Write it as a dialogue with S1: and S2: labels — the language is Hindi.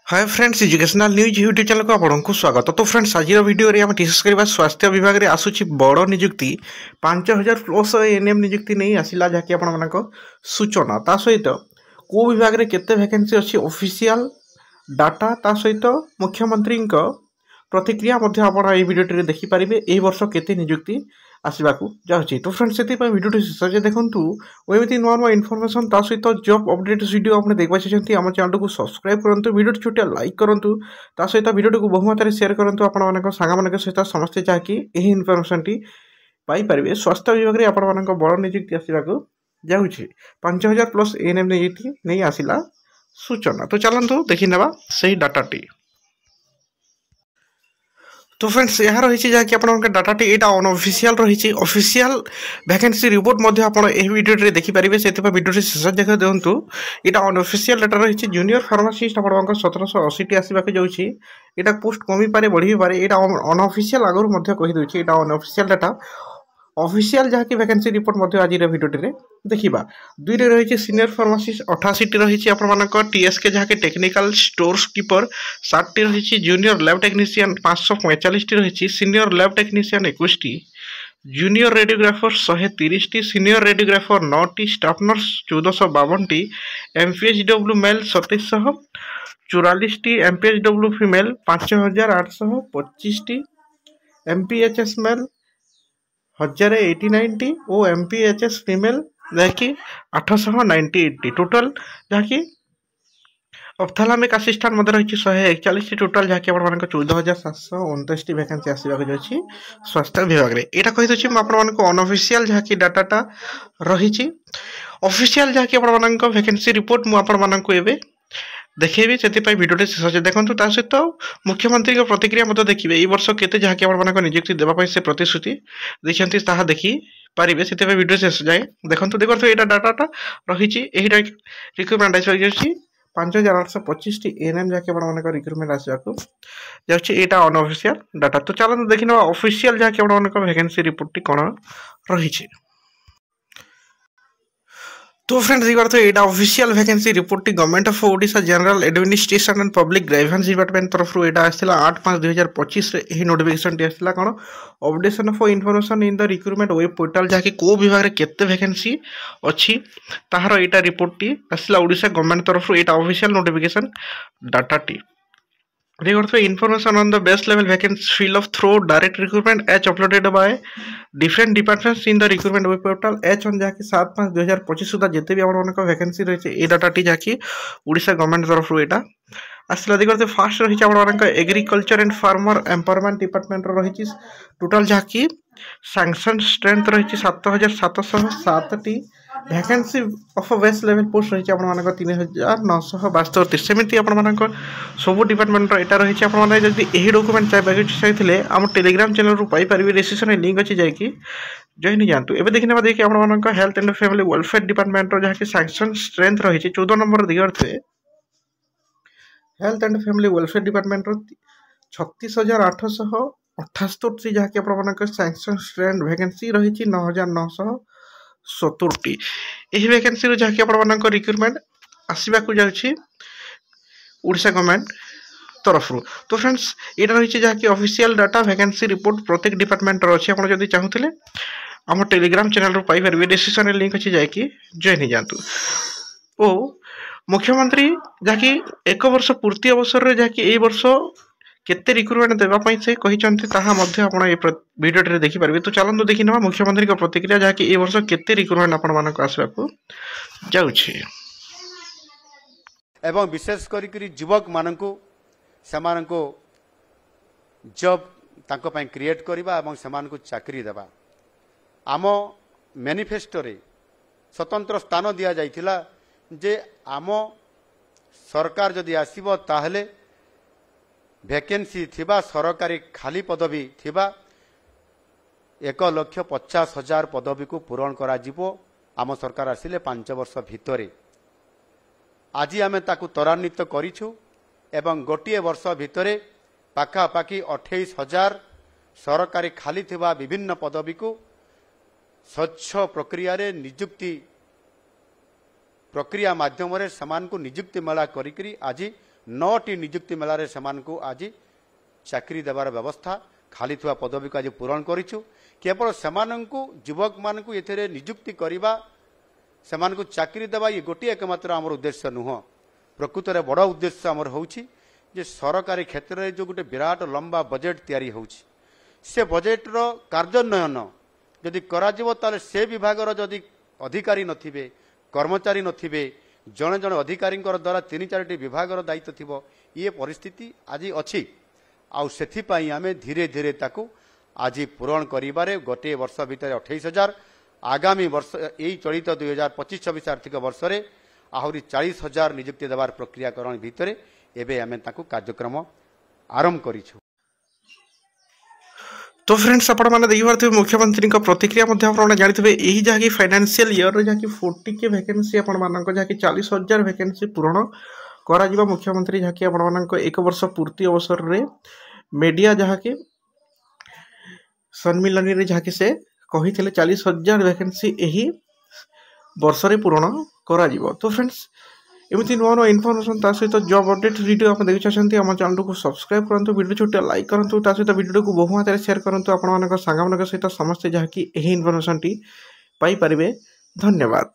S1: Hi friends, educational news YouTube channel को आपको स्वागत। तो फ्रेंड्स, आज वीडियो रे हम डिस्कस करबा स्वास्थ्य विभाग रे आसुची बड़ नियुक्ति 5000 प्लस एनएम नियुक्ति नहीं आसिला, जहाँकि आपण मानक सूचना ता सहित को विभाग रे केते वैकेंसी अछि ऑफिशियल डाटा ता सहित मुख्यमंत्री प्रतिक्रिया मध्य आपण ए वीडियो देखि पारिबे। एही वर्ष केते नियुक्ति आसवाकू जाउची। तो फ्रेंड्स, से वीडियो शेष देखु एमती नुआ नुआ इनफॉरमेशन ता सहित जॉब अपडेट वीडियो आपने देखा चाहते आम चैनल को सब्सक्राइब करूँ, वीडियो छोटिया लाइक करूँ, ता सहित वीडियो को बहुमात्रा शेयर करूँ आपण सांग सहित समस्ते जहाँकि यही इनफॉरमेशन टी पाइपर। स्वास्थ्य विभाग में आपण बड़ नियुक्ति आसवाक जाऊँगी 5000 प्लस एनएम नियुक्ति नहीं आसला सूचना। तो चलतु देखी ना से डाटाटी। तो फ्रेंड्स, यह रही जहाँकि आप डाटाटी यहाँ अनअफिशियल रही ऑफिशियल वैकेंसी रिपोर्ट वीडियो देखिपारे से वीडियो शेष देखा दिंतु। यहाँ अनअफिशियल डाटा रही जूनियर फार्मासीस्ट आप 1780 आसवाक जाऊँगी। यहाँ पोस्ट कमी पारे बढ़ी पारे, यहाँ अनअफिशियल आगुरी कहीदे। यहाँ अनअफिशियल डाटा ऑफिशियल जहाँकि वैकेंसी रिपोर्ट आज वीडियो देखा। दुई रही सीनियर फार्मासीस्ट 88 रही आप टीएसके जहाँकि टेक्निकल स्टोर्स कीपर 60 रही, जूनियर लैब टेक्नीशियन 545 रही, senior lab technician 21, junior radiographer 130, senior radiographer 9, staff nurse 1452, MPHW male 3744, MPHW female 5825, MPHS male 1089 और एमपीएचएस फीमेल जहाँकि 898 टोटाल, जहाँकि ऑप्थालामिक असिस्टेंट मध्य रही 141 टोटाल, जहाँकि आप 14729 वैकेंसी आसवाक जाऊँगी स्वास्थ्य विभाग में। यहाँ कहीदे मुझे अनअफिशियल जहाँकि डाटा रही ऑफिशियल जहाँकि आप वैकेंसी रिपोर्ट मुझे देखेबी से वीडियो शेष देखो। ता सहित मुख्यमंत्री प्रतिक्रिया देखिए ये वर्ष केते जहाँकि आप नियुक्ति देवाई से प्रतिश्रुति देखते देखी पारे से वीडियो शेष जाए देखो। देखो यहाँ डाटा रही रिक्रुटमेंट आसवाक 5825 एनएम जहाँकि आप रिक्रुटमेंट आसवाक जाऊँगा अनअफिशियल डाटा। तो चलते देखी ना ऑफिशियल जहाँकि आप वैकेंसी रिपोर्ट कौन रही। तो फ्रेंड्स, यहाँ official vacancy report government of Odisha general administration and public grievance department तरफ आसाला 8/5/2025 यही नोटिफिकेशन आसाला कौन updation of information in the recruitment web portal, जहाँकि को विभाग में केते वैकेंसी अच्छी ताहार यहाँ रिपोर्ट टी आसाला ओडिशा गवर्नमेंट तरफ। यहाँ ऑफिशियल नोटिफिकेशन डाटा टी देखो information on the best level vacancy fill of through direct recruitment एच uploaded by different departments in the recruitment web portal H on जहाँकि 7/5/2025 सुधा जिते भी आप वैकेंसी रही ये डाटाटी जहाँकि ओडिशा गवर्नमेंट तरफ यहाँ आसला। देखो फास्ट रही आप agriculture and farmer empowerment department रही टोटाल जहाँकि सैंक्शन स्ट्रेंथ रही 7707 vacancy of best level post रही आप 3972 सेमती आप सब डिपार्टमेंट यहाँ रही। आपड़ी डॉक्यूमेंट चाहिए आम टेलीग्राम चैनल रू पाइपर रेजिस्ट्रेशन लिंक अच्छी जाकि जॉइन जातु। एवं देखने देखिए आप health and family welfare department जहाँ सैंक्शन स्ट्रेंथ रही 14 नंबर दिगर्थे health and family welfare department 36,878 जहाँकि आप सैंक्शन स्ट्रेंथ वैकेंसी रही 9,970 यही वैकेंसी जहाँकि आप रिक्रुटमेंट आसवाक जाऊँगी ओडिशा गवर्नमेंट तरफ। तो फ्रेंड्स, ये रही जहाँकि ऑफिशियल डाटा वैकेंसी रिपोर्ट प्रत्येक डिपार्टमेंट अच्छी आप चाहूले आम टेलीग्राम चैनल रू पाइपर डिस्क्रिप्शन लिंक अच्छी जाकि जॉइन जातु। ओ मुख्यमंत्री जहाँकि एक वर्ष पूर्ति अवसर में जहाँकि ए वर्ष केते रिक्रुटमेंट देवाई से वीडियो देखिपारे। तो चलते देखी ना मुख्यमंत्री प्रतिक्रिया जहाँकि ए वर्ष केते रिक्रुटमेंट आपण आसवाक जाउछि
S2: एवं विशेष करी युवक मानकु सेमानकु जॉब तांको पय क्रिएट करबा एवं सेमानकु चाकरी देबा आम मैनिफेस्टो रे स्वतंत्र स्थान दिया जाइथिला जे आम सरकार जदि आसीबो ताहले वैकेंसी थिबा सरकारी खाली पदवी थिबा 1,50,000 पदवी को पूरण करा जिवो आम सरकार आसिले 5 वर्ष भितरे। आज आमे ताकु त्वरान्वित करिछु एवं गोटे वर्ष भितरे पाखापाखि 28,000 सरकारी खाली थिबा विभिन्न पदवी को स्वच्छ प्रक्रिया रे नियुक्ति प्रक्रिया माध्यम रे समान को नियुक्ति मेला करी आज 9टी नियुक्ति मेलारे सेमानकु आज चाकरी देवार व्यवस्था खाली थुआ पदवी को आज पूरण करिछु। केवल सेमानकु युवक मानकु एथेरे नियुक्ति करिबा सेमानकु चाकरी देवा ये गोटे एकमात्र आमर उद्देश्य नुह। प्रकृत में बड़ उद्देश्य आमर होउछि जे सरकारी क्षेत्र में जो गोटे विराट लंबा बजेट तैयारी होउछि से बजेट्र कार्यान्वयन जदि कराजिवो ताले से विभागर जदि अधिकारी नथिबे कर्मचारी नथिबे जड़े जड़े अधिकारी द्वारा 3-4टी विभागर दायित्व थिबो ये परिस्थिति आज अच्छी आउ आमे धीरे धीरे ताकू आज पूरण करिबारे गोटे वर्ष भितर 28,000 आगामी वर्ष यही चलित 2025-26 आर्थिक वर्ष रे आहुरी 40,000 नियुक्ति देवार प्रक्रियाकरण भितर एबे आमे ताकू कार्यक्रम आरंभ करिछु।
S1: तो फ्रेंड्स आपण मैंने देखिए मुख्यमंत्री प्रतिक्रिया जानी यही जहाँकि फाइनेंशियल ईयर जहाँकि 40 के वैकेंसी आपण जहाँकि 40,000 वैकेंसी पूरण करा मुख्यमंत्री जहाँकि आपण एक वर्ष पूर्ति अवसर रे मीडिया जहाँकि सम्मिलन रे जहाँकि से कही 40,000 वैकेंसी यही वर्ष रे पूरण करा। तो फ्रेंड्स एमती नुआ नुआ इनफॉरमेशन ता सहित जॉब अपडेट वीडियो आप देखि चाहते आम चैनल को सब्सक्राइब करंतु वीडियो छोटे लाइक करंतु ता सहित वीडियो को बहु मात्रा शेयर करंतु आपण मानक सांग सहित समस्त जहाँकि यही इनफॉरमेशन टी पाई परिबे। धन्यवाद।